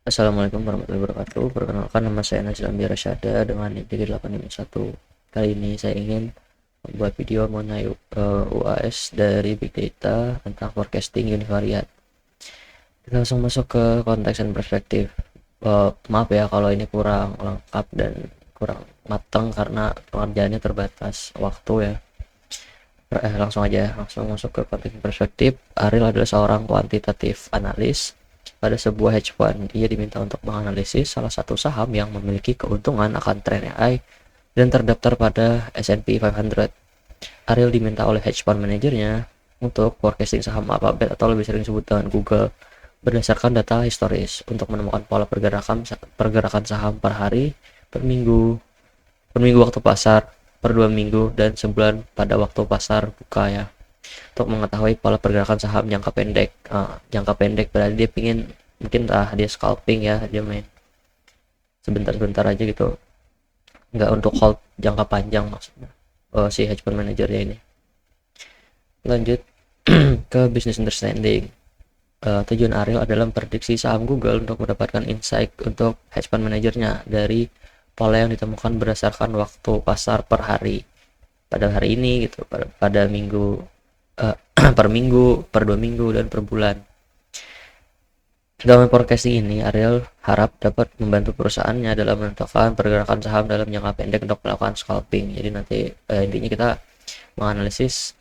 Assalamualaikum warahmatullahi wabarakatuh. Perkenalkan, nama saya Nazil Ambiar Rasyada dengan NIK 851. Kali ini saya ingin membuat video mengenai UAS dari Big Data tentang forecasting univariate. Kita langsung masuk ke konteks dan perspektif. Maaf ya kalau ini kurang lengkap dan kurang matang karena pengerjaannya terbatas waktu ya. Langsung aja, langsung masuk ke konteks dan perspektif. Ariel adalah seorang kuantitatif analis pada sebuah hedge fund. Dia diminta untuk menganalisis salah satu saham yang memiliki keuntungan akan tren AI dan terdaftar pada S&P 500. Ariel diminta oleh hedge fund manajernya untuk forecasting saham Alphabet atau lebih sering disebut dengan Google berdasarkan data historis untuk menemukan pola pergerakan saham per hari, per minggu waktu pasar, per 2 minggu, dan sebulan pada waktu pasar buka ya, untuk mengetahui pola pergerakan saham jangka pendek. Jangka pendek berarti dia pingin mungkin dia scalping ya, dia main sebentar-sebentar aja gitu, nggak untuk hold jangka panjang maksudnya. Si hedge fund manajernya ini lanjut ke business understanding. Tujuan Ariel adalah memprediksi saham Google untuk mendapatkan insight untuk hedge fund manajernya dari pola yang ditemukan berdasarkan waktu pasar per hari, pada hari ini gitu, pada minggu, per minggu, per 2 minggu, dan per bulan. Dalam forecasting ini, Ariel harap dapat membantu perusahaannya dalam menentukan pergerakan saham dalam jangka pendek untuk melakukan scalping. Jadi nanti intinya kita menganalisis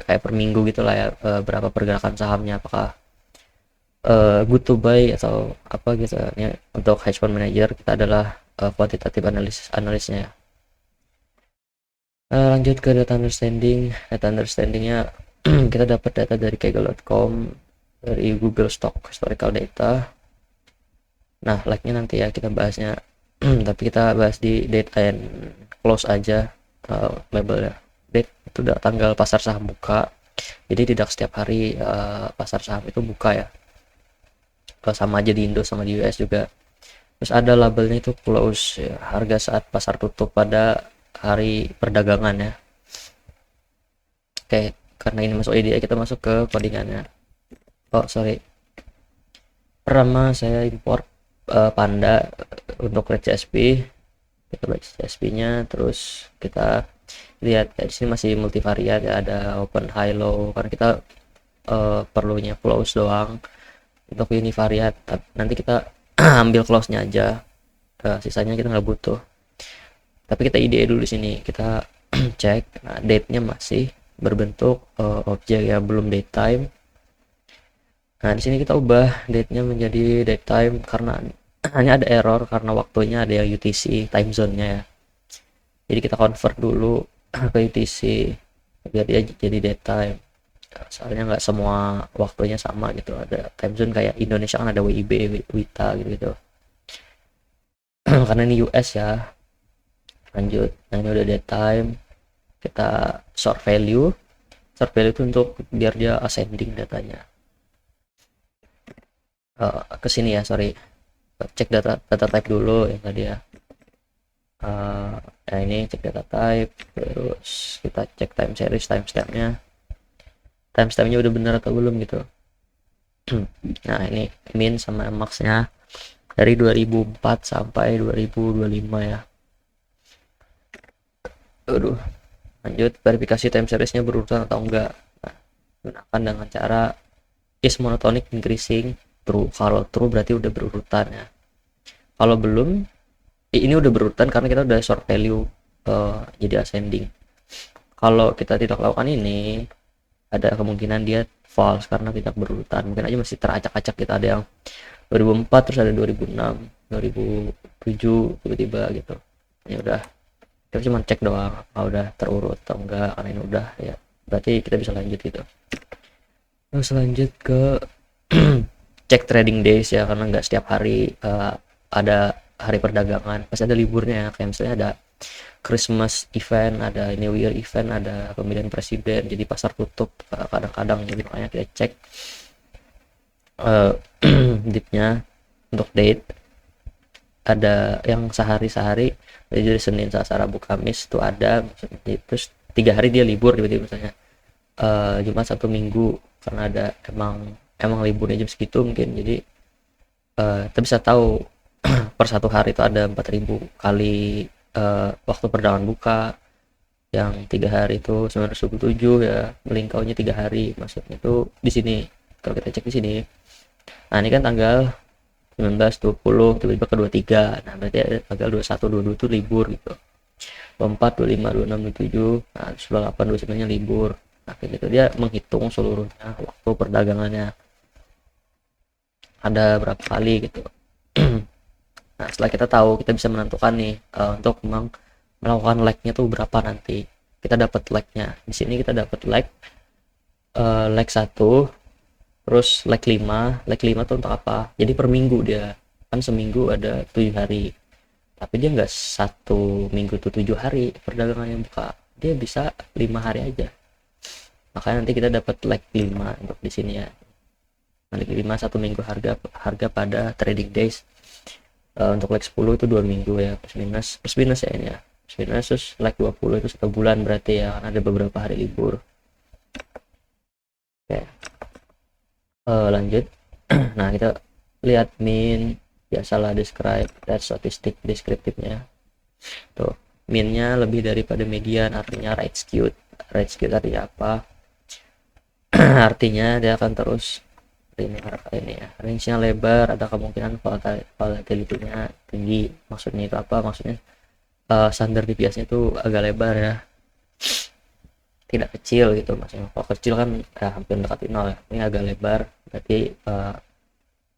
kayak per minggu gitulah ya, berapa pergerakan sahamnya, apakah good to buy atau apa gitu ya. Untuk hedge fund manager kita adalah quantitative analisnya ya. Lanjut ke data understandingnya. Kita dapat data dari kaggle.com, dari Google Stock Historical Data. Nah, like-nya nanti ya kita bahasnya. Tapi kita bahas di date and close aja, labelnya. Date itu udah tanggal pasar saham buka, jadi tidak setiap hari pasar saham itu buka ya. Sama aja di Indo sama di US juga. Terus ada labelnya itu close ya, harga saat pasar tutup pada hari perdagangan ya. Oke, karena ini masuk IDE kita masuk ke codingannya. Oh sorry, pertama saya import Panda untuk red CSV. Kita baca CSV nya, terus kita lihat ya, di sini masih multivariat ya, ada open, high, low, karena kita perlunya close doang. Untuk univariat nanti kita ambil close nya aja, sisanya kita nggak butuh. Tapi kita IDE dulu di sini, kita cek. Nah, date nya masih berbentuk objek ya, belum date time. Nah, di sini kita ubah date-nya menjadi date time karena hanya ada error karena waktunya ada yang UTC time zone-nya ya. Jadi kita convert dulu ke UTC biar dia jadi date time. Soalnya nggak semua waktunya sama gitu. Ada time zone kayak Indonesia kan ada WIB, WITA gitu gitu. Karena ini US ya. Lanjut. Nah, ini udah date time. Kita sort value. Sort value itu untuk biar dia ascending datanya. Ke sini ya, sorry. Cek data type dulu yang tadi ya. Nah ini cek data type, terus kita cek time series, timestampnya udah bener atau belum gitu. Nah ini min sama maxnya dari 2004 sampai 2025 ya. Aduh, lanjut verifikasi time seriesnya berurutan atau enggak. Nah, gunakan dengan cara is monotonic increasing true. Kalau true berarti udah berurutan ya. Kalau belum, ini udah berurutan karena kita udah short value, jadi ascending. Kalau kita tidak lakukan ini, ada kemungkinan dia false karena tidak berurutan. Mungkin aja masih teracak-acak, kita ada yang 2004 terus ada 2006, 2007 tiba-tiba gitu. Ya udah, kita cuma cek doang udah terurut atau enggak. Karena ini udah ya, berarti kita bisa lanjut gitu. Terus lanjut ke cek trading days ya, karena nggak setiap hari ada hari perdagangan, pasti ada liburnya. Kayak misalnya ada Christmas event, ada New Year event, ada pemilihan presiden, jadi pasar tutup kadang-kadang. Jadi makanya kita cek dip-nya untuk date. Ada yang sehari-sehari, jadi Senin, Selasa, Rabu, Kamis itu ada. Terus 3 hari dia libur tiba-tiba, misalnya Jumat, Sabtu, Minggu, karena ada emang liburnya jam segitu mungkin. Jadi kita bisa tahu per satu hari itu ada 4.000 kali waktu perdagangan buka, yang 3 hari itu 927 ya, melingkaunya 3 hari, maksudnya itu di sini kalau kita cek di sini. Nah ini kan tanggal 19, 20, tiba-tiba ke 23, nah berarti ada tanggal 21, 22 itu libur gitu, 24, 25, 26, 27, nah 28, 29 nya libur. Nah kayak gitu dia menghitung seluruhnya waktu perdagangannya ada berapa kali gitu. Nah setelah kita tahu, kita bisa menentukan nih untuk melakukan like-nya tuh berapa nanti. Kita dapat like-nya di sini, kita dapat like 1, terus like 5 tuh untuk apa, jadi per minggu, dia kan seminggu ada 7 hari, tapi dia nggak satu minggu tuh 7 hari perdagangannya buka, dia bisa 5 hari aja. Makanya nanti kita dapat like 5 untuk di sini ya. Like 5 1 minggu harga pada trading days. Untuk like 10 itu 2 minggu ya, plus minus ya ini ya, plus minus. Terus like 20 itu 1 bulan berarti ya, karena ada beberapa hari libur. Oke, lanjut. Nah kita lihat min, biasalah describe dan statistik deskriptifnya tuh, minnya lebih daripada median, artinya right skewed. Right skewed artinya apa? Artinya dia akan terus ini ya, range-nya lebar, ada kemungkinan volatility-nya tinggi. Maksudnya itu apa? Maksudnya standar deviasinya itu agak lebar ya, tidak kecil gitu. Maksudnya kalau kecil kan ya hampir mendekati nol ya, ini agak lebar berarti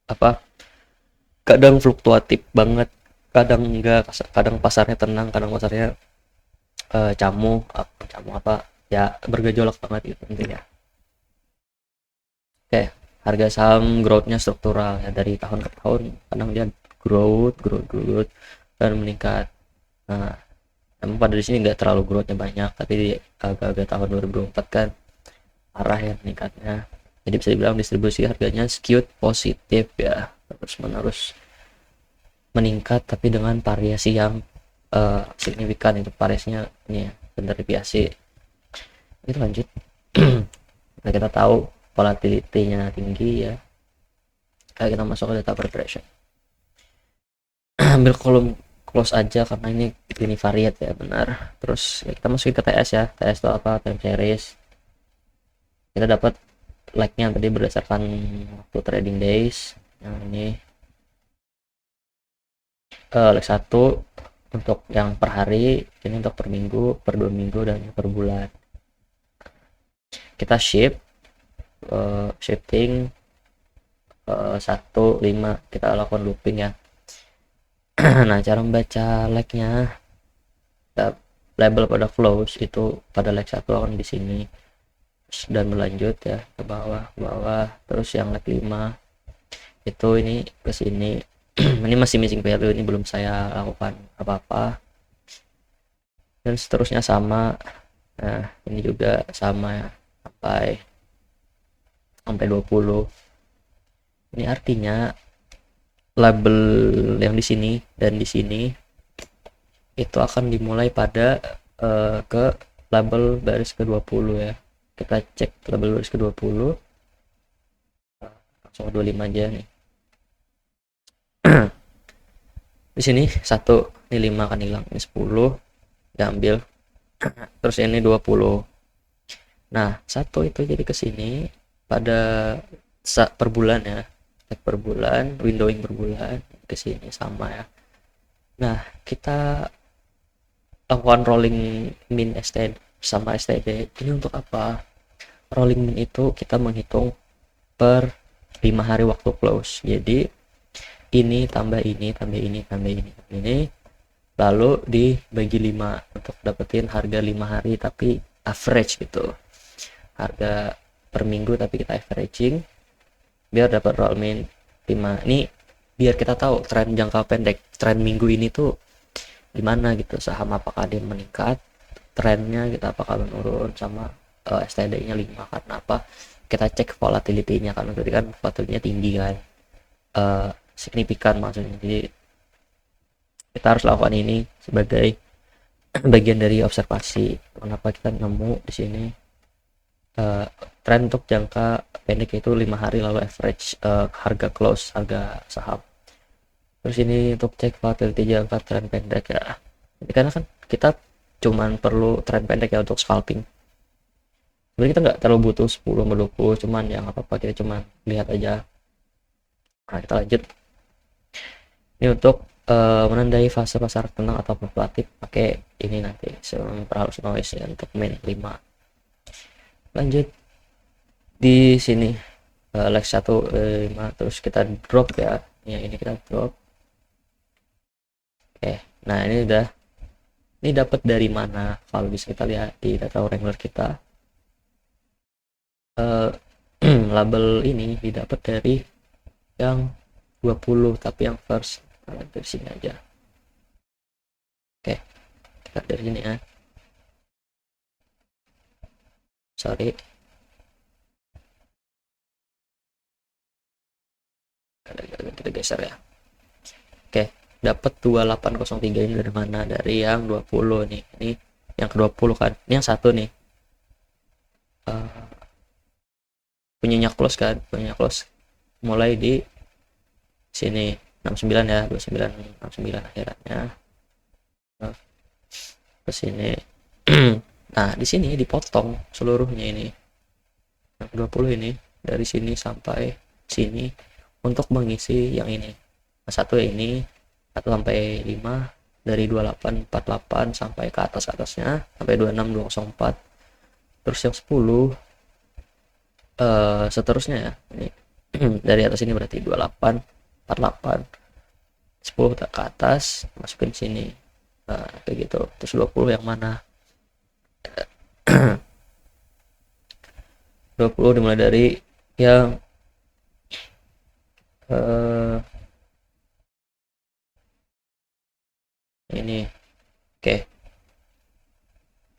apa, kadang fluktuatif banget, kadang enggak, kadang pasarnya tenang, kadang pasarnya camu apa ya, bergejolak banget gitu intinya. Oke, harga saham growth-nya struktural ya, dari tahun ke tahun kadang dia growth dan meningkat. Nah namun pada di sini nggak terlalu growth-nya banyak, tapi di agak-agak tahun 2024 kan arah ya meningkatnya, jadi bisa dibilang distribusi harganya skewed positif ya, terus menerus meningkat tapi dengan variasi yang signifikan. Itu variasinya ini ya, standar deviasi. Itu lanjut. Nah kita tahu volatility-nya tinggi ya, kayak kita masuk ke data progression. Ambil kolom close aja karena ini variat ya, benar. Terus ya, kita masukin ke TS ya. TS itu apa? Time series. Kita dapat like-nya tadi berdasarkan waktu trading days. Yang ini like 1 untuk yang per hari, ini untuk per minggu, per 2 minggu, dan per bulan. Kita shifting 1, 5, kita lakukan looping ya. Nah cara membaca like-nya, label pada close itu pada like 1 akan di sini dan melanjut ya ke bawah, terus yang like 5 itu ini ke sini. Ini masih missing value, ini belum saya lakukan apa-apa, dan seterusnya sama. Nah ini juga sama ya, sampai 20. Ini artinya label yang di sini dan di sini itu akan dimulai pada ke label baris ke-20 ya. Kita cek label baris ke-20, langsung 25 aja nih. Di sini 1, ini 5 akan hilang, ini 10 diambil, terus ini 20. Nah 1 itu jadi ke sini pada per bulan ya, per bulan, windowing per bulan ke sini sama ya. Nah kita lakukan rolling min STD sama STD ini untuk apa? Rolling min itu kita menghitung per 5 hari waktu close, jadi ini tambah ini tambah ini tambah ini tambah ini, lalu dibagi 5 untuk dapetin harga 5 hari tapi average gitu, harga per minggu tapi kita averaging biar dapat roll min 5. Ini biar kita tahu tren jangka pendek, tren minggu ini tuh gimana gitu, saham apakah dia meningkat trennya kita, apakah menurun, sama STD nya 5 karena apa, kita cek volatility-nya kan, berarti kan volatility-nya tinggi kan, signifikan maksudnya. Jadi kita harus lakukan ini sebagai bagian dari observasi. Kenapa kita nemu di sini tren untuk jangka pendek itu 5 hari lalu average harga close, harga saham. Terus ini untuk cek volatility jangka tren pendek ya. Jadi karena kan kita cuman perlu tren pendek ya untuk scalping. Sebenarnya kita nggak terlalu butuh 10 sama 20, cuman ya nggak apa-apa, kita cuman lihat aja. Nah, kita lanjut. Ini untuk menandai fase pasar tenang atau fluktuatif pakai ini nanti Sempralus noise ya untuk main 5. Lanjut di sini leg 1 5, terus kita drop ya. Yang ini kita drop. Oke, nah ini dapat dari mana? Kalau bisa kita lihat di data wrangler kita, label ini didapat dari yang 20, tapi yang first. Nah, dari sini aja. Oke, kita dari sini ya. Sorry. Kita geser ya. Oke, dapat 2803 ini dari mana? Dari yang 20 nih. Ini yang ke-20 kan. Ini yang satu nih. Punyanya close kan? Punyanya close. Mulai di sini 69 ya, 29 69 akhirannya. Ke sini. Nah, di sini dipotong seluruhnya ini. Yang 20 ini dari sini sampai sini untuk mengisi yang ini. Nah, satu ini 1 sampai 5 dari 2848 sampai ke atasnya sampai 26204. Terus yang 10 seterusnya ya. Ini dari atas ini berarti 2848. 10 ke atas masukin sini. Nah, kayak gitu. Terus 20 yang mana? 20 dimulai dari yang ini. Oke.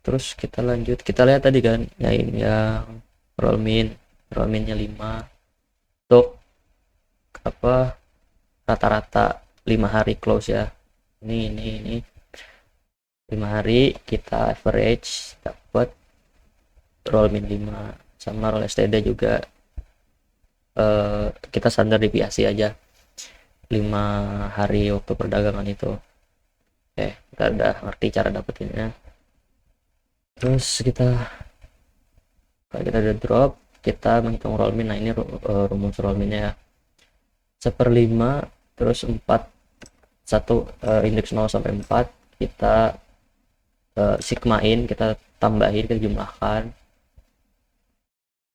Terus kita lanjut. Kita lihat tadi kan yang rollminnya 5 untuk apa rata-rata 5 hari close ya. Ini 5 hari kita average dapat rollmin 5 sama roll STD juga kita standar deviasi aja 5 hari waktu perdagangan itu. Oke, kita udah ngerti cara dapetinnya. Terus kita udah drop, kita menghitung rollmin. Nah, ini rumus rollminnya ya. 1/5 terus 4 indeks 0 sampai 4 kita sigmain, kita tambahin, kita jumlahkan.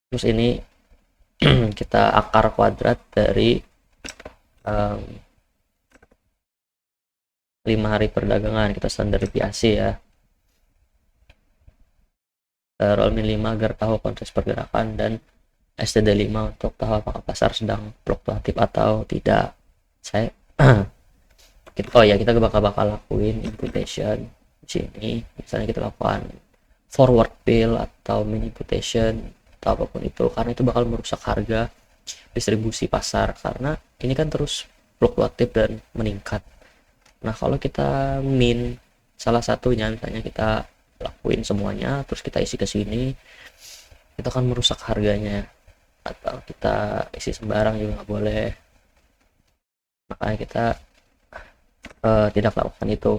Terus ini kita akar kuadrat dari 5 hari perdagangan, kita standar deviasi ya. Rollmin 5 agar tahu konteks pergerakan, dan STD 5 untuk tahu apakah pasar sedang fluktuatif atau tidak. Kita bakal lakuin imputation di sini. Misalnya kita lakukan forward bill atau mini imputation atau apapun itu, karena itu bakal merusak harga distribusi pasar, karena ini kan terus fluktuatif dan meningkat. Nah, kalau kita min salah satunya, misalnya kita lakuin semuanya terus kita isi ke sini, itu akan merusak harganya. Atau kita isi sembarang juga nggak boleh, makanya kita tidak lakukan itu.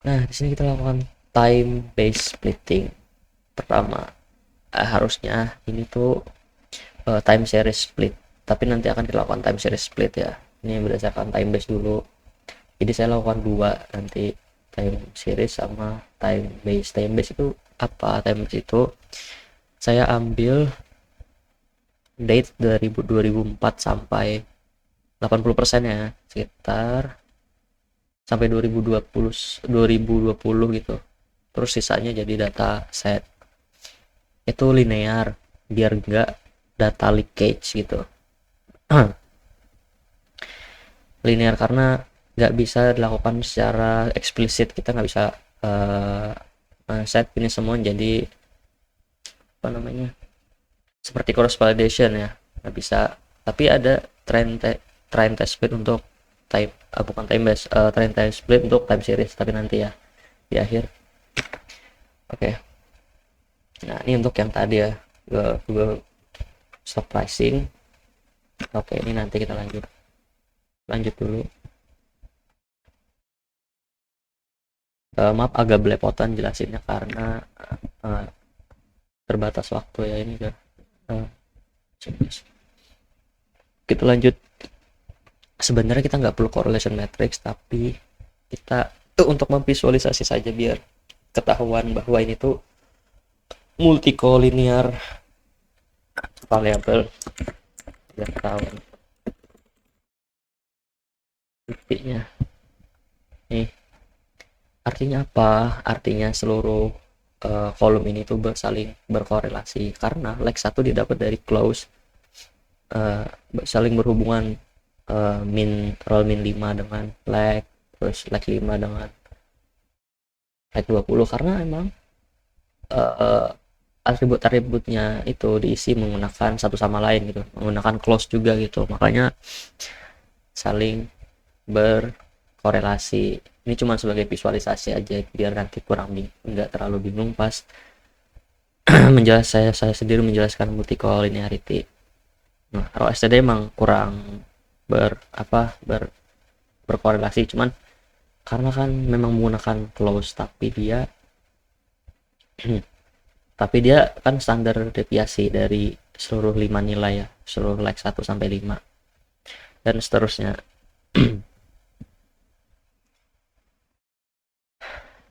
Nah, di sini kita lakukan time based splitting. Pertama, harusnya ini tuh time series split, tapi nanti akan dilakukan time series split ya. Ini berdasarkan time base dulu, jadi saya lakukan 2 nanti, time series sama time base. Time base itu apa? Time base itu saya ambil date 2004 sampai 80% ya, sekitar sampai 2020 gitu. Terus sisanya jadi data set. Itu linear biar enggak data leakage gitu. Linear karena nggak bisa dilakukan secara eksplisit, kita nggak bisa set ini semua jadi apa namanya seperti cross validation ya, nggak bisa. Tapi ada trend test split untuk type bukan time base, trend test split untuk time series, tapi nanti ya di akhir. Oke. Nah, ini untuk yang tadi ya, Google stock pricing. Oke, ini nanti kita lanjut lanjut dulu. Maaf agak belepotan jelasinnya karena uh, terbatas waktu ya, ini udah uh, kita lanjut. Sebenarnya kita nggak perlu correlation matrix, tapi kita tuh untuk memvisualisasi saja biar ketahuan bahwa ini tuh multicollinear variable, biar ketahuan titiknya. Nih, artinya apa? Artinya seluruh kolom ini tuh saling berkorelasi karena leg 1 didapat dari close, saling berhubungan, roll min 5 dengan leg, terus leg 5 dengan leg 20 karena emang atribut-atributnya itu diisi menggunakan satu sama lain gitu, menggunakan close juga gitu, makanya saling berkorelasi. Ini cuma sebagai visualisasi aja biar nanti nggak terlalu bingung pas saya sendiri menjelaskan multicollinearity. Nah, ROSTD emang kurang berkorelasi, cuman karena kan memang menggunakan close, tapi dia kan standar deviasi dari seluruh 5 nilai ya, seluruh leg 1 sampai 5 dan seterusnya.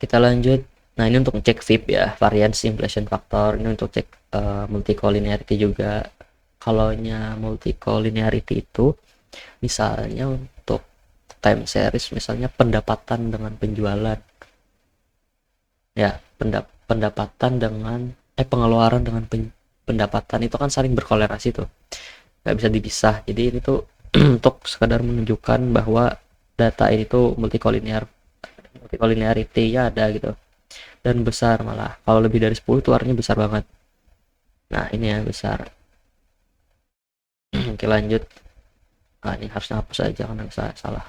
Kita lanjut. Nah, ini untuk cek VIP ya, variance inflation factor. Ini untuk cek multicollinearity juga. Kalau multicollinearity itu misalnya untuk time series, misalnya pendapatan dengan penjualan ya, pendapatan dengan pengeluaran dengan pendapatan itu kan saling berkorelasi tuh, nggak bisa dipisah. Jadi ini tuh untuk sekadar menunjukkan bahwa data ini tuh multicollinearity ya ada gitu, dan besar malah. Kalau lebih dari 10 tuh artinya besar banget. Nah, ini ya besar. Oke, lanjut. Nah, ini harusnya hapus aja karena bisa salah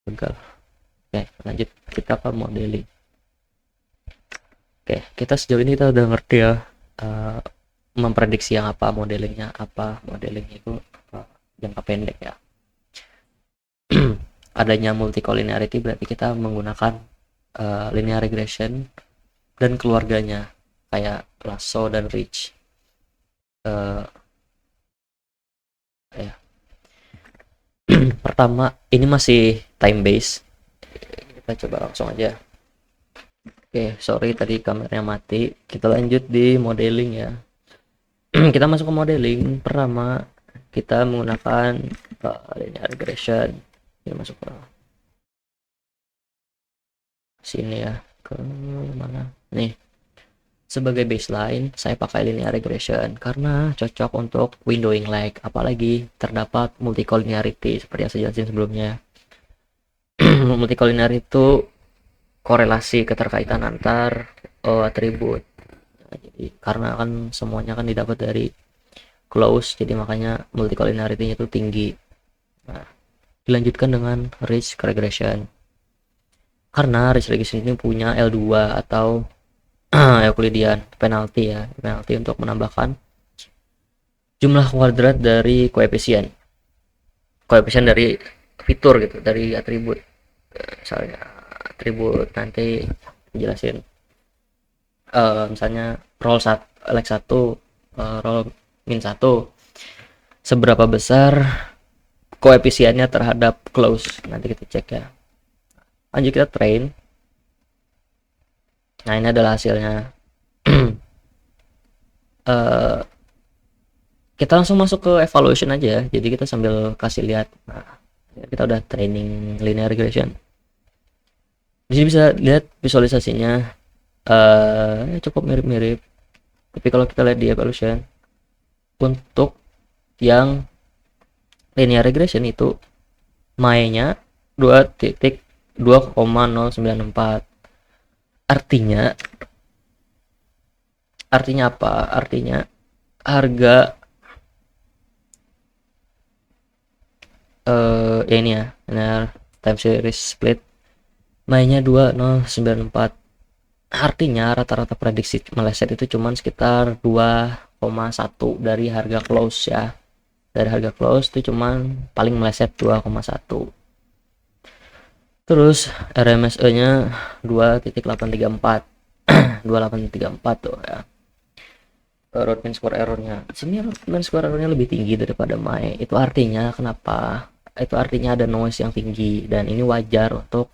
gagal. Oke, lanjut kita ke modeling. Oke, kita sejauh ini kita udah ngerti ya, memprediksi yang apa, modelingnya itu jangka pendek ya. Adanya multicollinearity berarti kita menggunakan linear regression dan keluarganya kayak Lasso dan Ridge. Pertama, ini masih time base. Kita coba langsung aja. Oke, sorry tadi kameranya mati. Kita lanjut di modeling ya. Kita masuk ke modeling. Pertama, kita menggunakan linear regression. Kita masuk ke sini ya. Ke mana? Nih. Sebagai baseline, saya pakai linear regression karena cocok untuk windowing lag, apalagi terdapat multicollinearity seperti yang saya jelasin sebelumnya. Multicollinearity itu korelasi keterkaitan antar atribut. Nah, jadi karena kan semuanya kan didapat dari close, jadi makanya multicollinearity itu tinggi. Nah, dilanjutkan dengan Ridge regression. Karena Ridge regression ini punya L2 atau Euclidean penalty untuk menambahkan jumlah kuadrat dari koefisien dari fitur gitu, dari atribut. Misalnya atribut nanti jelasin, misalnya leg 1 roll min 1 seberapa besar koefisiennya terhadap close, nanti kita cek ya. Lanjut kita train. Nah, ini adalah hasilnya. Kita langsung masuk ke evaluation aja, jadi kita sambil kasih lihat. Nah, kita udah training linear regression. Di sini bisa lihat visualisasinya, cukup mirip-mirip. Tapi kalau kita lihat di evaluation, untuk yang linear regression itu MAE-nya 2.2094. Artinya apa? Artinya harga ya ini ya, time series split mainnya 2094. Artinya rata-rata prediksi meleset itu cuma sekitar 2,1 dari harga close ya. dari harga close itu cuman paling meleset 2,1. Terus RMSE nya 2.834 2834 tuh ya. Root mean square errornya sini, root mean square errornya lebih tinggi daripada Mai. Itu artinya kenapa? Itu artinya ada noise yang tinggi, dan ini wajar untuk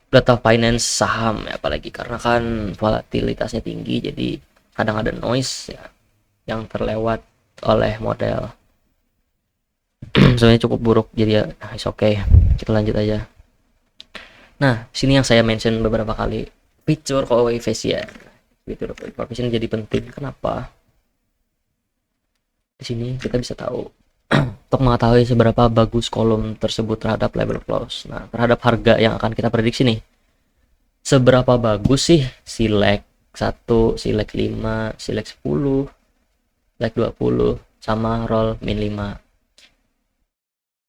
data finance saham ya, apalagi karena kan volatilitasnya tinggi, jadi kadang ada noise ya yang terlewat oleh model. Sebenarnya cukup buruk, jadi ya it's okay, kita lanjut aja. Nah, sini yang saya mention beberapa kali, feature coefficient. Fitur coefficient jadi penting. Kenapa? Di sini kita bisa tahu untuk mengetahui seberapa bagus kolom tersebut terhadap level close. Nah, terhadap harga yang akan kita prediksi nih. Seberapa bagus sih si leg 1, si leg 5, si leg 10, leg 20 sama roll min 5.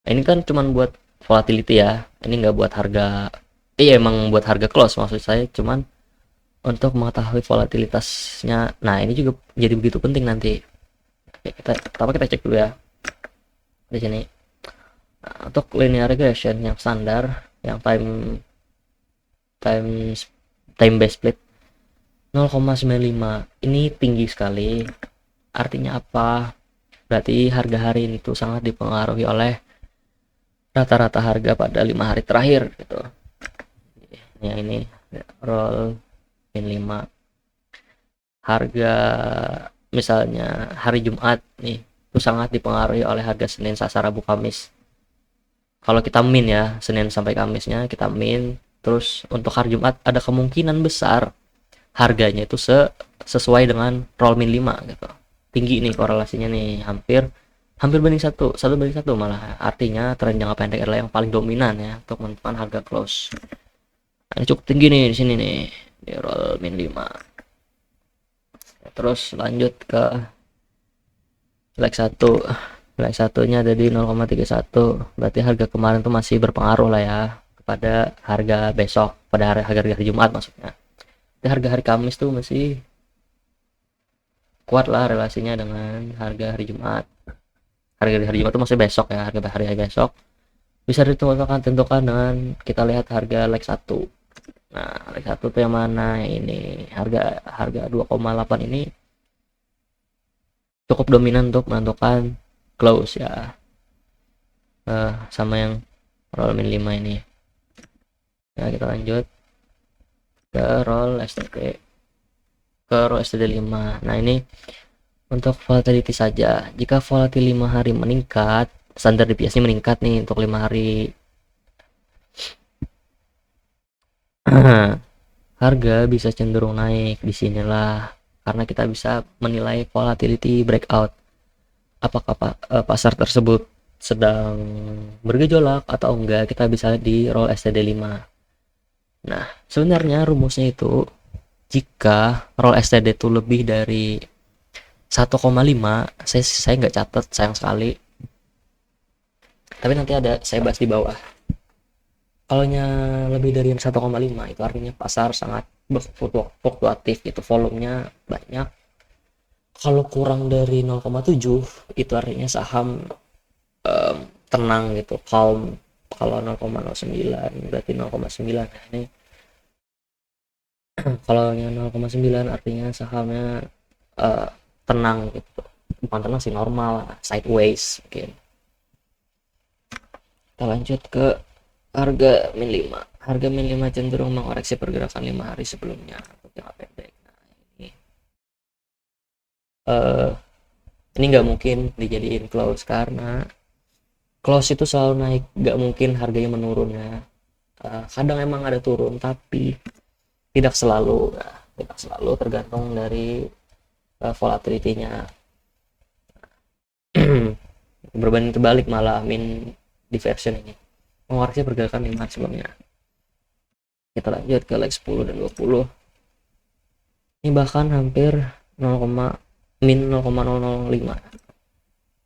Nah, ini kan cuman buat volatility ya. Ini nggak buat harga. Iya, emang buat harga close maksud saya, cuman untuk mengetahui volatilitasnya. Nah, ini juga jadi begitu penting nanti. Oke, kita cek dulu ya di sini. Nah, untuk linear regression yang standar, yang time base split 0,95 ini tinggi sekali. Artinya apa? Berarti harga hari ini tuh sangat dipengaruhi oleh rata-rata harga pada 5 hari terakhir gitu. Ya, ini roll min 5. Harga misalnya hari Jumat nih itu sangat dipengaruhi oleh harga Senin, Selasa, Rabu, Kamis. Kalau kita min ya, Senin sampai Kamisnya kita min, terus untuk hari Jumat ada kemungkinan besar harganya itu sesuai dengan roll min 5 gitu. Tinggi nih korelasinya nih, hampir banding 1 banding 1 malah. Artinya tren jangka pendek adalah yang paling dominan ya untuk menentukan harga close. Nah, ini cukup tinggi nih di sini nih, di roll min 5. Terus lanjut ke leg 1. Leg 1-nya ada di 0,31. Berarti harga kemarin tuh masih berpengaruh lah ya kepada harga besok, pada harga hari Jumat maksudnya. Di harga hari Kamis tuh masih kuat lah relasinya dengan harga hari Jumat. Harga hari Jumat tuh masih besok ya, harga hari besok. Bisa ditentukan dengan kita lihat harga leg 1. Nah, leg 1 tuh yang mana? Ini harga 2,8 ini cukup dominan untuk menentukan close ya. Sama yang roll min 5 ini. Nah, kita lanjut ke roll STD. Ke roll STD 5. Nah, ini untuk volatility saja. Jika volatility 5 hari meningkat, standar deviasi meningkat nih untuk 5 hari. Harga bisa cenderung naik di sinilah, karena kita bisa menilai volatility breakout. Apakah pasar tersebut sedang bergejolak atau enggak, kita bisa lihat di roll STD 5. Nah, sebenarnya rumusnya itu jika roll STD itu lebih dari 1,5, saya nggak catat sayang sekali. Tapi nanti ada saya bahas di bawah. Kalau lebih dari 1,5 itu artinya pasar sangat fluktuatif gitu, volumenya banyak. Kalau kurang dari 0,7 itu artinya saham tenang gitu, calm. Kalau 0,09 berarti 0,9. Nah, ini kalau 0,9 artinya sahamnya tenang gitu, bukan tenang sih, normal, sideways mungkin. Kita lanjut ke harga min 5. Harga min 5 cenderung mengoreksi pergerakan 5 hari sebelumnya untuk jangka pendek. Nah, ini nggak mungkin dijadiin close, karena close itu selalu naik, nggak mungkin harganya menurun ya. Kadang emang ada turun, tapi tidak selalu tergantung dari volatility-nya. Berbanding terbalik malah min diversion ini mengoreksi pergerakan 5 hari sebelumnya. Kita lanjut ke leg 10 dan 20. Ini bahkan hampir min 0,005,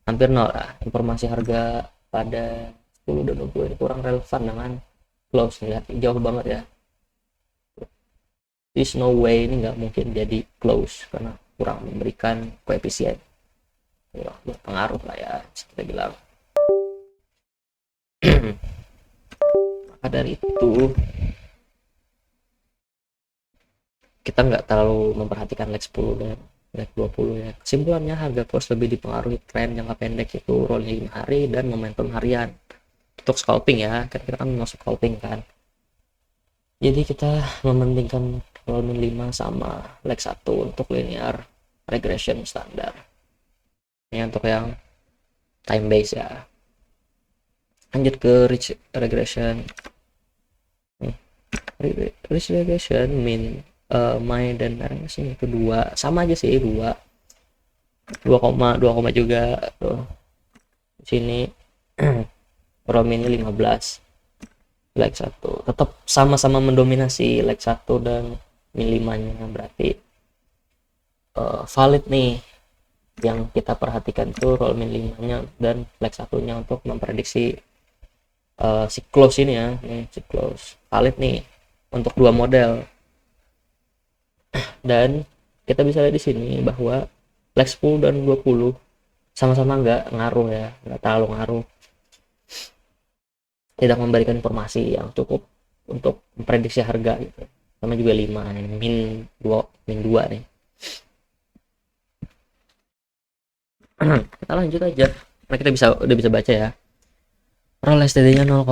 hampir 0 lah. Informasi harga pada 10 dan 20 ini kurang relevan dengan close, lihat jauh banget ya. There's no way ini nggak mungkin jadi close karena kurang memberikan koefisien. ya, berpengaruh lah ya kita bilang. Maka dari itu kita nggak terlalu memperhatikan leg 10 dan leg 20 ya. Kesimpulannya harga close lebih dipengaruhi tren jangka pendek, itu rolling 5 hari dan momentum harian. Untuk scalping ya, kan kita kan masuk scalping kan. Jadi kita mementingkan rolling 5 sama leg 1 untuk linear regression standar. Ini untuk yang time base ya. Lanjut ke ridge regression. Ridge regression mean main dan RMS ini kedua sama aja sih, 2 koma juga tuh. Di sini Rominnya 15, leg 1 tetap sama-sama mendominasi leg 1 dan min 5 nya, berarti valid nih. Yang kita perhatikan tuh roll min 5 nya dan leg 1 nya untuk memprediksi si close ini ya, nih si close valid nih untuk 2 model. Dan kita bisa lihat di sini bahwa leg 10 dan 20 sama-sama nggak ngaruh ya, nggak terlalu ngaruh, tidak memberikan informasi yang cukup untuk memprediksi harga gitu. Sama juga 5 nih, min 2 nih. Kita lanjut aja, nah kita udah bisa baca ya, roll STD nya 0,06.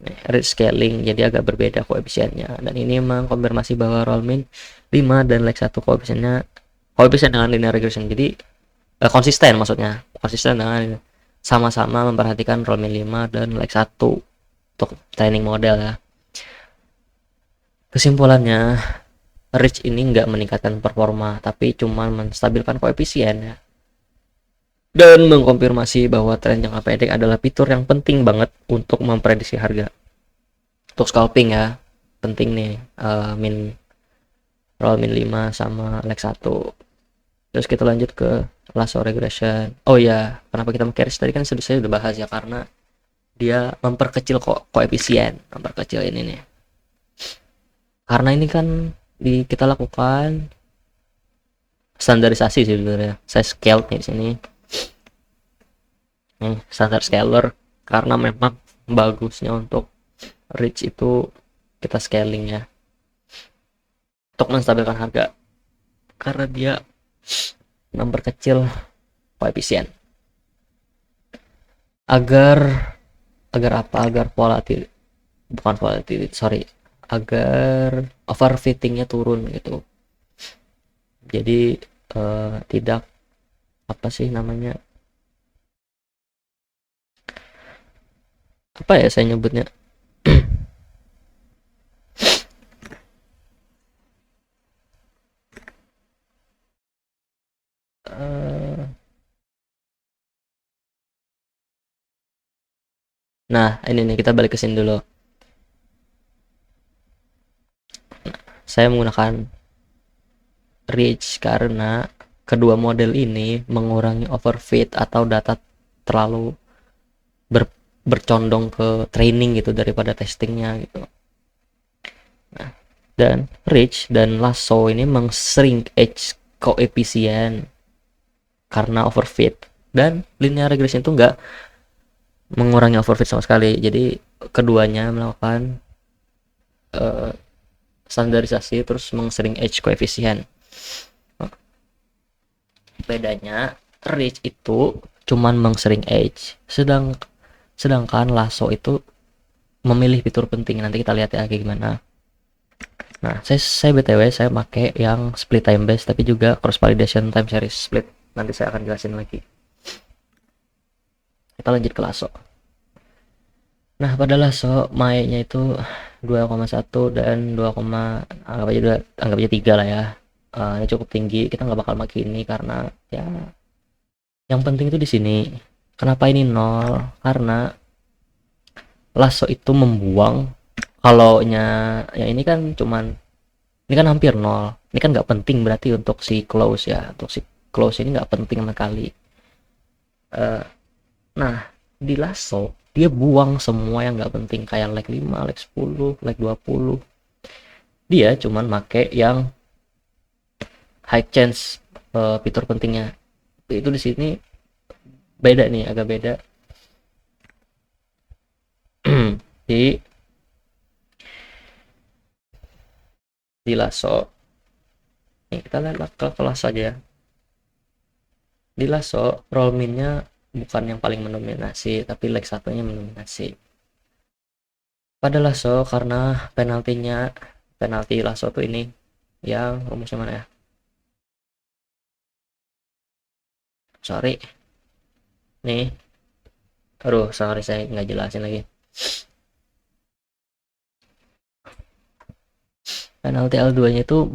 Ridge scaling jadi agak berbeda koefisiennya, dan ini mengkonfirmasi bahwa roll min 5 dan leg 1 koefisien dengan linear regression, jadi konsisten, maksudnya konsisten dengan sama-sama memperhatikan roll min 5 dan leg 1 untuk training model ya. Kesimpulannya, ridge ini nggak meningkatkan performa tapi cuma menstabilkan koefisien ya, dan mengkonfirmasi bahwa tren jangka pendek adalah fitur yang penting banget untuk memprediksi harga. Untuk scalping ya, penting nih roll min 5 sama leg 1. Terus kita lanjut ke lasso regression. Oh ya, kenapa kita pakai ridge tadi kan saya udah bahas ya, karena dia memperkecil koefisien, memperkecil ini nih. Karena ini kan kita lakukan standarisasi sih sebenarnya. Saya scale nih di sini. Standar scaler, karena memang bagusnya untuk ridge itu kita scaling ya untuk menstabilkan harga, karena dia memperkecil koefisien agar agar overfittingnya turun gitu. Jadi tidak apa sih namanya, apa ya saya nyebutnya, nah ini nih, kita balik ke sini dulu. Saya menggunakan ridge karena kedua model ini mengurangi overfit atau data terlalu bercondong ke training gitu daripada testingnya gitu. Nah, dan ridge dan lasso ini meng-shrink edge koefisien karena overfit, dan linear regression itu enggak mengurangi overfit sama sekali. Jadi keduanya melakukan standarisasi terus meng-shrink edge koefisien. Bedanya ridge itu cuman meng-shrink edge, sedangkan lasso itu memilih fitur penting. Nanti kita lihat ya kayak gimana. Nah, saya BTW saya pakai yang split time base tapi juga cross validation time series split. Nanti saya akan jelasin lagi. Kita lanjut ke lasso. Nah, pada lasso MAE-nya itu 2,1 dan 2, anggap aja 3 lah ya. Ini cukup tinggi, kita nggak bakal pakai ini karena ya yang penting itu di sini. Kenapa ini 0? Karena lasso itu membuang, kalau yang ini kan ini kan hampir 0. Ini kan nggak penting berarti untuk si close ya. Untuk si close ini nggak penting sama sekali. Nah, di lasso dia buang semua yang nggak penting, kayak leg 5, leg 10, leg 20. Dia cuman make yang high chance fitur pentingnya. Itu di sini beda nih, agak beda. di di lasso nih, kita lihat ke kelas saja. Di lasso roll minnya bukan yang paling mendominasi, tapi leg satunya mendominasi. Pada lasso karena penalti lasso tuh ini yang rumusnya mana ya, sorry nih, aduh sorry saya nggak jelasin lagi. Penalti L2 nya itu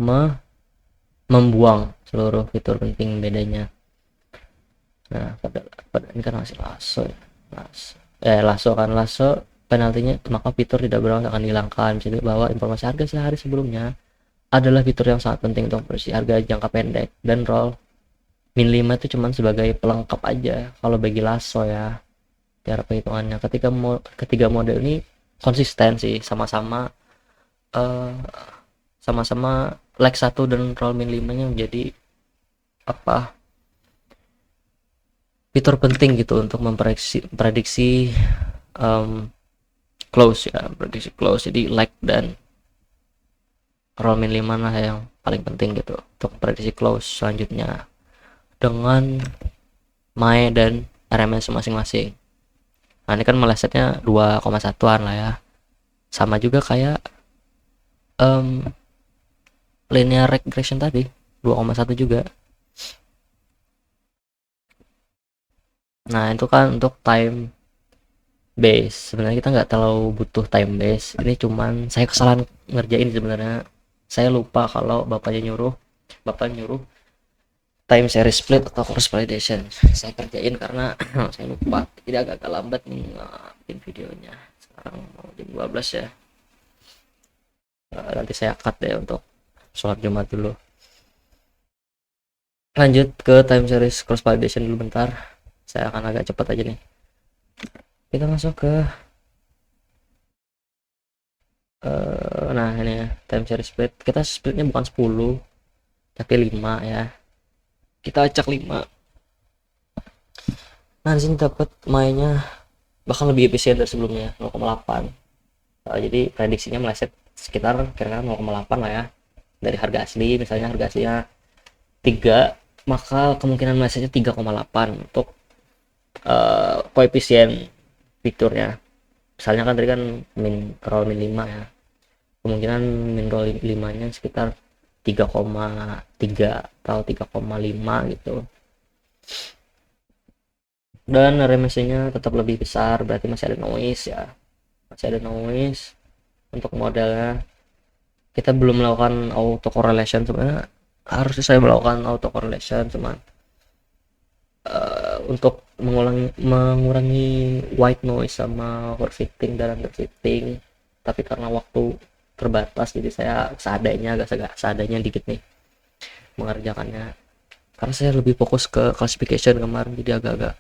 membuang seluruh fitur penting bedanya. Nah pada ini kan masih lasso ya, lasso kan, lasso penaltinya maka fitur tidak berulang akan dihilangkan. Jadi bahwa informasi harga sehari sebelumnya adalah fitur yang sangat penting untuk bersih harga jangka pendek, dan roll min 5 itu cuman sebagai pelengkap aja kalau bagi lasso ya. Cara perhitungannya ketiga model ini konsisten sih, sama-sama eh, sama-sama leg 1 dan roll min 5 nya menjadi apa, fitur penting gitu untuk memprediksi close ya, prediksi close. Jadi leg dan roll min 5 lah yang paling penting gitu untuk prediksi close selanjutnya, dengan MAE dan RMS masing-masing. Nah ini kan melesetnya 2,1an lah ya, sama juga kayak linear regression tadi 2,1 juga. Nah itu kan untuk time base, sebenarnya kita nggak terlalu butuh time base ini, cuman saya kesalahan ngerjain sebenarnya. Saya lupa kalau bapak nyuruh time series split atau cross validation. Saya kerjain karena saya lupa, jadi agak lambat nih bikin videonya. Sekarang mau jam 12 ya. Nanti saya cut deh untuk sholat Jumat dulu. Lanjut ke time series cross validation dulu bentar, saya akan agak cepat aja nih. Kita masuk ke nah ini ya, time series split. Kita splitnya bukan 10 tapi 5 ya, kita acak 5. Nah di sini dapat mainnya bahkan lebih efisien dari sebelumnya 0,8. Jadi prediksinya meleset sekitar kira-kira 0,8 lah ya dari harga asli. Misalnya harga aslinya 3, maka kemungkinan melesetnya 3,8 untuk koefisien fiturnya. Misalnya kan tadi kan roll min 5 ya, kemungkinan min roll 5 nya sekitar 3,3 atau 3,5 gitu. Dan RMS-nya tetap lebih besar, berarti masih ada noise ya, masih ada noise. Untuk modelnya kita belum melakukan auto correlation, sebenarnya harusnya saya melakukan auto correlation, cuman untuk mengurangi white noise sama overfitting dan underfitting, tapi karena waktu terbatas jadi saya agak seadanya dikit nih mengerjakannya, karena saya lebih fokus ke classification kemarin, jadi agak-agak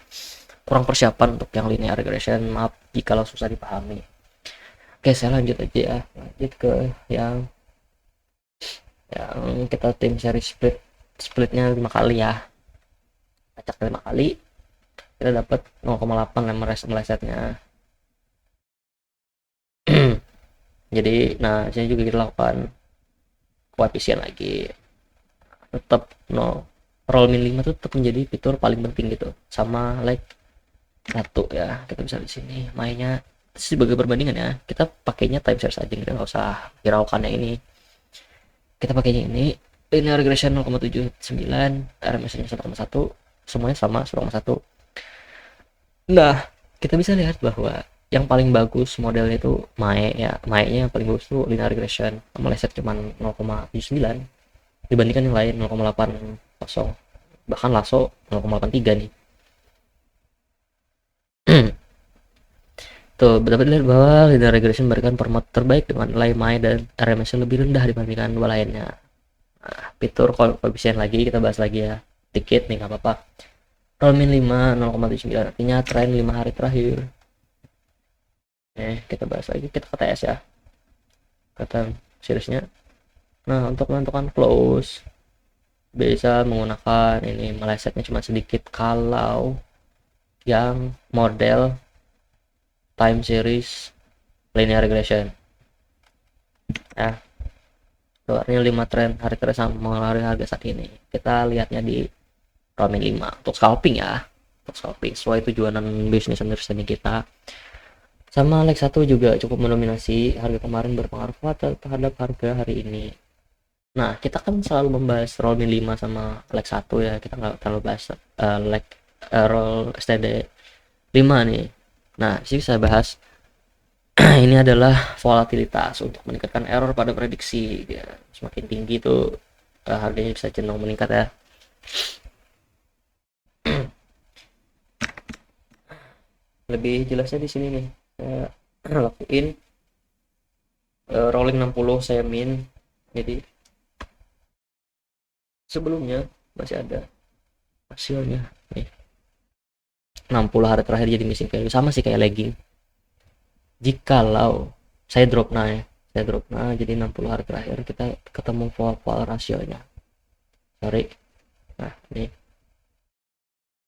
kurang persiapan untuk yang linear regression. Maaf jika susah dipahami. Oke, saya lanjut aja ya, lanjut ke yang kita tim series splitnya 5 kali ya, acak 5 kali kita dapat 0,8 melesetnya. Jadi nah saya juga kita lakukan koefisien lagi, tetap no roll min 5 itu tetap menjadi fitur paling penting gitu, sama like 1 ya. Kita bisa di sini mainnya sebagai perbandingan ya, kita pakainya time series aja, kita nggak usah hiraukan yang ini. Kita pakainya ini linear regression 0,79, RMS nya 1,1, semuanya sama 1,1. Nah kita bisa lihat bahwa yang paling bagus modelnya itu MAE ya, MAE nya yang paling bagus itu linear regression, meleset cuma 0,79 dibandingkan yang lain 0,80, bahkan lasso 0,83 nih. Tuh dapat dilihat bahwa linear regression memberikan permot terbaik dengan nilai MAE dan RMS lebih rendah dibandingkan dua lainnya. Nah, fitur koefisien lagi kita bahas lagi ya, dikit nih nggak apa-apa. Roll min 5 0,79 artinya tren 5 hari terakhir. Kita bahas lagi, kita ke TS ya, kata seriesnya. Nah untuk menentukan close bisa menggunakan ini, melesetnya cuma sedikit. Kalau yang model time series linear regression ya, keluarnya 5 tren hari tren sama mengalami harga saat ini. Kita lihatnya di Romin 5 untuk scalping ya, untuk scalping sesuai tujuan bisnis understanding kita. Sama leg 1 juga cukup mendominasi, harga kemarin berpengaruh kuat terhadap harga hari ini. Nah, kita kan selalu membahas Romin 5 sama leg 1 ya, kita nggak terlalu bahas leg roll STD 5 nih. Nah, sih saya bahas ini adalah volatilitas untuk meningkatkan error pada prediksi ya. Semakin tinggi tuh harganya bisa cenderung meningkat ya. Lebih jelasnya di sini nih, saya lakuin rolling 60 saya min. Jadi sebelumnya masih ada hasilnya nih, 60 hari terakhir jadi missing value, sama sih kayak lagging. Jikalau saya drop naik, jadi 60 hari terakhir kita ketemu vol rasionya, sorry. Nah ini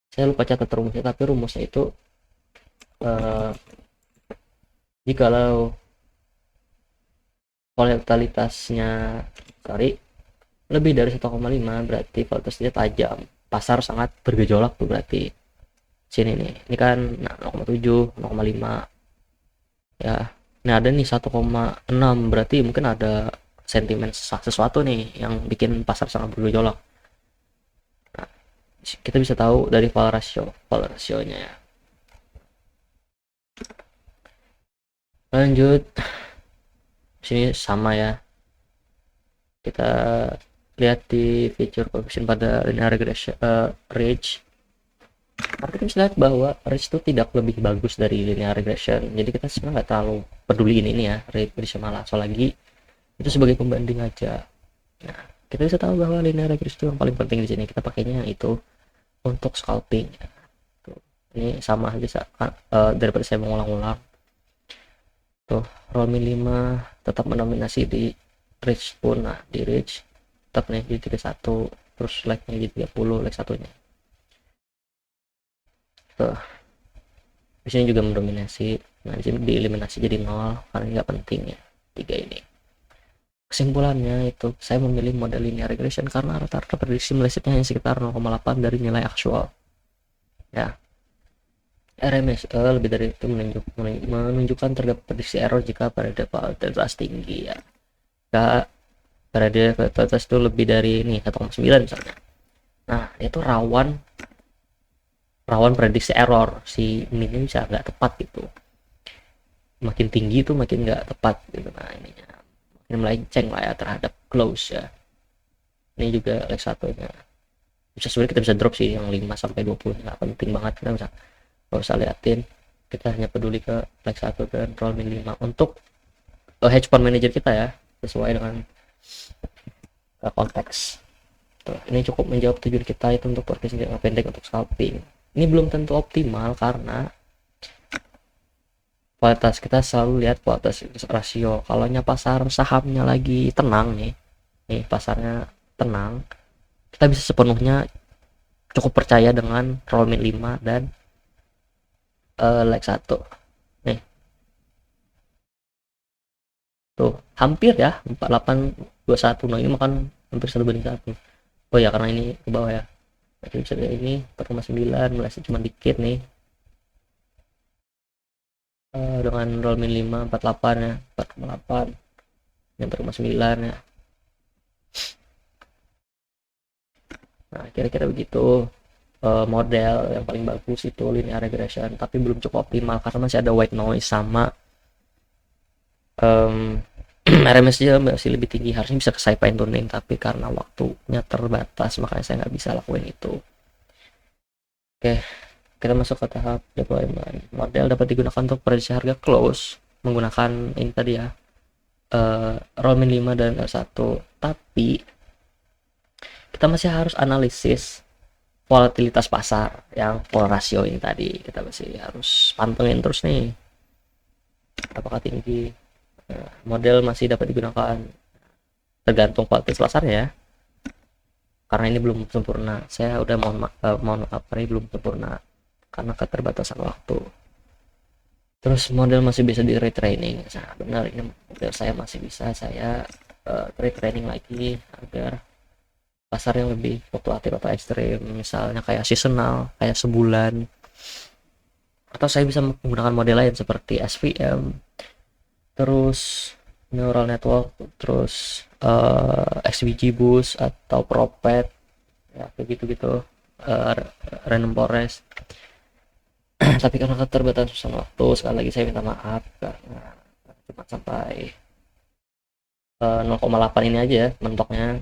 saya lupa catat rumusnya, tapi rumusnya itu jikalau volatilitasnya lebih dari 1,5 berarti volatilitasnya tajam, pasar sangat bergejolak tuh berarti. Sini nih, ini kan 0,7, 0,5 ya. Ini ada nih 1,6, berarti mungkin ada sentimen sesuatu nih yang bikin pasar sangat bergejolak. Nah, kita bisa tahu dari vol rasionya ya. Lanjut, sini sama ya, kita lihat di feature coefficient pada linear regression range. Tapi kita bisa lihat bahwa range itu tidak lebih bagus dari linear regression, jadi kita sebenarnya nggak terlalu peduli ini ya, regression malah, lagi itu sebagai pembanding aja. Nah, kita bisa tahu bahwa linear regression itu yang paling penting di sini, kita pakainya yang itu untuk scalping ya. Tuh, ini sama aja daripada saya mengulang-ulang. Tuh, Romin 5 tetap mendominasi di range pun. Nah, di range tetap nih di 31, terus like-nya di 30, like satunya. Tuh, di sini juga mendominasi. Nah, di sini dieliminasi jadi 0 karena nggak penting ya, 3 ini. Kesimpulannya itu, saya memilih model linear regression karena rata-rata prediksi melesetnya hanya sekitar 0,8 dari nilai aktual ya. RMS lebih dari itu menunjukkan terdapat prediksi error jika pada volatilitas tinggi ya. Pada volatilitas itu lebih dari ini 1,9 misalnya. Nah, itu rawan prediksi error, si minnya bisa nggak tepat gitu. Makin tinggi itu makin nggak tepat gitu. Nah, ininya makin melenceng lah ya terhadap close ya. Ini juga leg satunya. Bisa sebenarnya kita bisa drop sih yang 5 sampai 20, nggak penting banget, kita bisa nggak usah liatin, kita hanya peduli ke leg 1 dan roll min 5 untuk hedge fund manager kita ya, sesuai dengan konteks. Tuh, ini cukup menjawab tujuan kita itu untuk forecast jangka pendek untuk scalping. Ini belum tentu optimal karena kualitas kita selalu lihat kualitas rasio. Kalau pasar sahamnya lagi tenang nih pasarnya tenang, kita bisa sepenuhnya cukup percaya dengan roll min 5 dan leg 1 nih. Tuh hampir ya 4821. Nah, ini makan hampir 1:1. Oh ya, karena ini ke bawah ya, berarti bisa ini 4,9, meleset cuma dikit nih. Dengan roll min 5 48 ya, 4,8 dan 4,9 ya. Nah, kira-kira begitu. Model yang paling bagus itu linear regression, tapi belum cukup optimal karena masih ada white noise sama RMS nya masih lebih tinggi. Harusnya bisa saya fine tuning, tapi karena waktunya terbatas makanya saya nggak bisa lakuin itu. Oke, kita masuk ke tahap deployment. Model dapat digunakan untuk prediksi harga close menggunakan ini tadi ya, roll min 5 dan R1, tapi kita masih harus analisis volatilitas pasar yang vol rasio ini tadi. Kita masih harus pantengin terus nih apakah tinggi. Model masih dapat digunakan tergantung volatilitas pasarnya ya. karena ini belum sempurna. Saya udah mohon maaf ini belum sempurna karena keterbatasan waktu. Terus model masih bisa di retraining. Nah, benar, ini model saya masih bisa saya retraining lagi agar pasar yang lebih fluktuatif atau ekstrim, misalnya kayak seasonal, kayak sebulan. Atau saya bisa menggunakan model lain seperti SVM, terus neural network, terus XVG boost atau Propet, ya kayak gitu-gitu, uh, random forest. Tapi karena keterbatasan waktu, sekali lagi saya minta maaf karena cuma sampai 0,8 ini aja mentoknya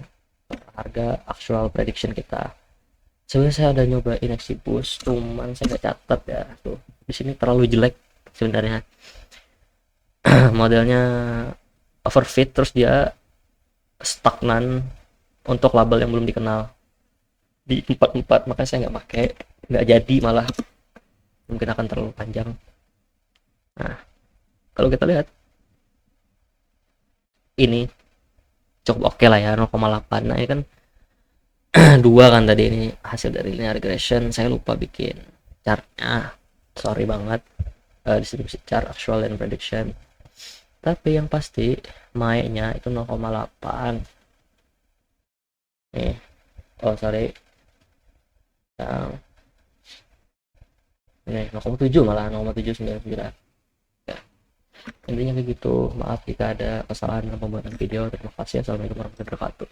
harga actual prediction kita. Sebenarnya saya ada nyobain XGBoost, cuman saya nggak catat ya tuh, di sini terlalu jelek sebenarnya. Modelnya overfit, terus dia stagnan untuk label yang belum dikenal di 44, makanya saya nggak pakai, nggak jadi, malah mungkin akan terlalu panjang. Nah, kalau kita lihat ini cukup oke lah ya, 0,8. Nah, ini kan dua kan tadi, ini hasil dari linear regression. Saya lupa bikin chartnya, sorry banget. Distribusi chart actual and prediction, tapi yang pasti mainnya itu 0,8 nih. Oh sorry, yang ini 0,7, malah 0,799 ya. Intinya kayak gitu. Maaf jika ada kesalahan dalam pembuatan video. Terima kasih. Assalamualaikum warahmatullahi wabarakatuh.